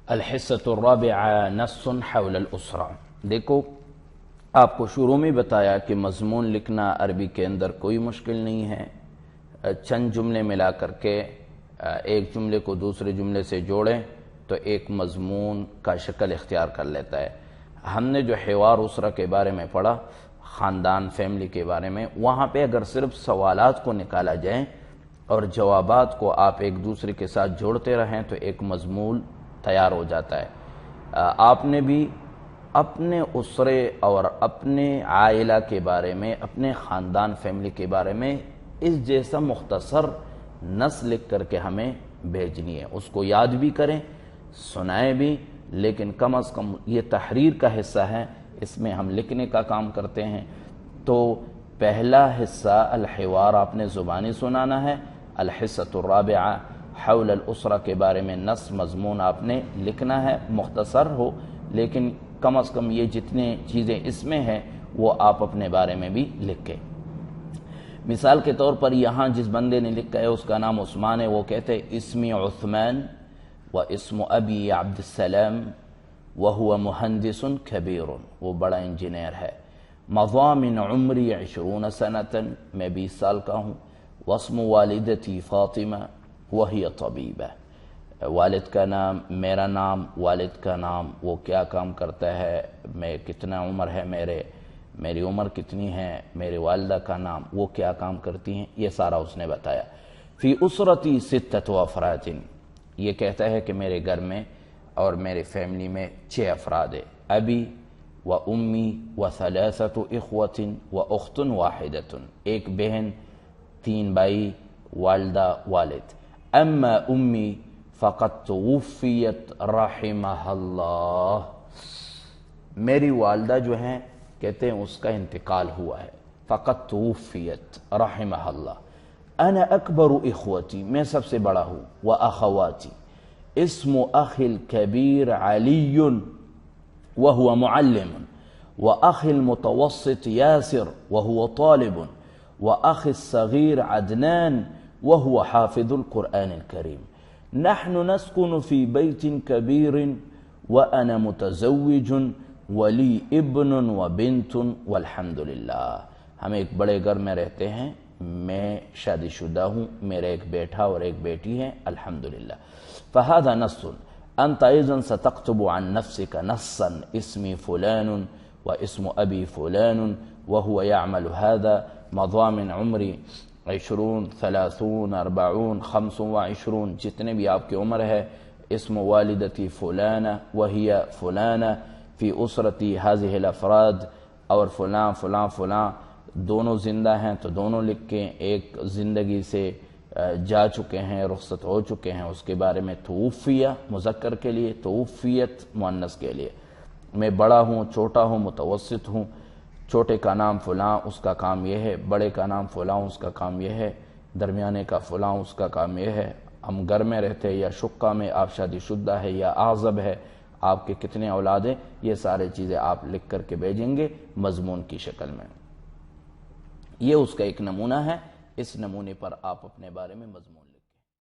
الحصۃ الرابعہ نص حول الاسرہ۔ دیکھو، آپ کو شروع میں بتایا کہ مضمون لکھنا عربی کے اندر کوئی مشکل نہیں ہے، چند جملے ملا کر کے ایک جملے کو دوسرے جملے سے جوڑیں تو ایک مضمون کا شکل اختیار کر لیتا ہے۔ ہم نے جو حوار اسرہ کے بارے میں پڑھا، خاندان فیملی کے بارے میں، وہاں پہ اگر صرف سوالات کو نکالا جائے اور جوابات کو آپ ایک دوسرے کے ساتھ جوڑتے رہیں تو ایک مضمون تیار ہو جاتا ہے۔ آپ نے بھی اپنے اسرے اور اپنے عائلہ کے بارے میں، اپنے خاندان فیملی کے بارے میں اس جیسا مختصر نص لکھ کر کے ہمیں بھیجنی ہے۔ اس کو یاد بھی کریں، سنائیں بھی، لیکن کم از کم یہ تحریر کا حصہ ہے، اس میں ہم لکھنے کا کام کرتے ہیں۔ تو پہلا حصہ الحوار آپ نے زبانی سنانا ہے، الحصۃ الرابعہ حول الاسرہ کے بارے میں نص مضمون آپ نے لکھنا ہے، مختصر ہو لیکن کم از کم یہ جتنے چیزیں اس میں ہیں وہ آپ اپنے بارے میں بھی لکھیں۔ مثال کے طور پر یہاں جس بندے نے لکھا ہے اس کا نام عثمان ہے، وہ کہتے ہیں اسمی عثمان و اسم ابی عبد السلام وهو مہندس کبیر، وہ بڑا انجینئر ہے۔ مضى من عمری 20 سنة، میں 20 سال کا ہوں۔ واسم والدتی فاطمہ وهي طبیبہ، والد کا نام، میرا نام، والد کا نام، وہ کیا کام کرتا ہے، میں کتنا عمر ہے میری عمر کتنی ہے، میرے والدہ کا نام، وہ کیا کام کرتی ہیں، یہ سارا اس نے بتایا۔ فی اسرتی 6 افراد، یہ کہتا ہے کہ میرے گھر میں اور میرے فیملی میں 6 افراد ہیں، ابی و امی و 3 اخوۃ و اخت واحدۃ، ایک بہن، 3 بھائی، والدہ والد۔ اما امی فقد توفیت رحمہ اللہ، میری والدہ جو ہیں کہتے ہیں اس کا انتقال ہوا ہے، فقد توفیت رحمہ اللہ۔ انا اکبر اخوتی، میں سب سے بڑا ہوں، و اخواتی، اسم اخی الکبیر علی وهو معلم، واخی المتوسط یاسر وهو طالب، واخی الصغیر عدنان وهو حافظ القرآن الكريم۔ نحن نسكن في بيت كبير وأنا متزوج ولي ابن وبنت والحمد للہ، ہم ایک بڑے گھر میں رہتے ہیں، میں شادی شدہ ہوں، میرا ایک بیٹا اور ایک بیٹی ہے، الحمد للہ۔ فهذا نص، أنت أيضا ستكتب عن نفسك نصا، اسمي فلان واسم أبي فلان وهو يعمل هذا، مضى من عمري 20 30 40 25، جتنے بھی آپ کی عمر ہے، اسم والدتی فلانہ وہی فلانہ، فی اسرتی هذه الافراد، اور فلاں فلاں فلاں، دونوں زندہ ہیں تو دونوں لکھ کے، ایک زندگی سے جا چکے ہیں، رخصت ہو چکے ہیں، اس کے بارے میں توفیہ مذکر کے لیے، توفیت مؤنث کے لیے۔ میں بڑا ہوں، چھوٹا ہوں، متوسط ہوں، چھوٹے کا نام فلاں، اس کا کام یہ ہے، بڑے کا نام فلاں، اس کا کام یہ ہے، درمیانے کا فلاں، اس کا کام یہ ہے۔ ہم گھر میں رہتے یا شقہ میں، آپ شادی شدہ ہے یا عازب ہے، آپ کے کتنے اولاد ہیں، یہ سارے چیزیں آپ لکھ کر کے بھیجیں گے مضمون کی شکل میں۔ یہ اس کا ایک نمونہ ہے، اس نمونے پر آپ اپنے بارے میں مضمون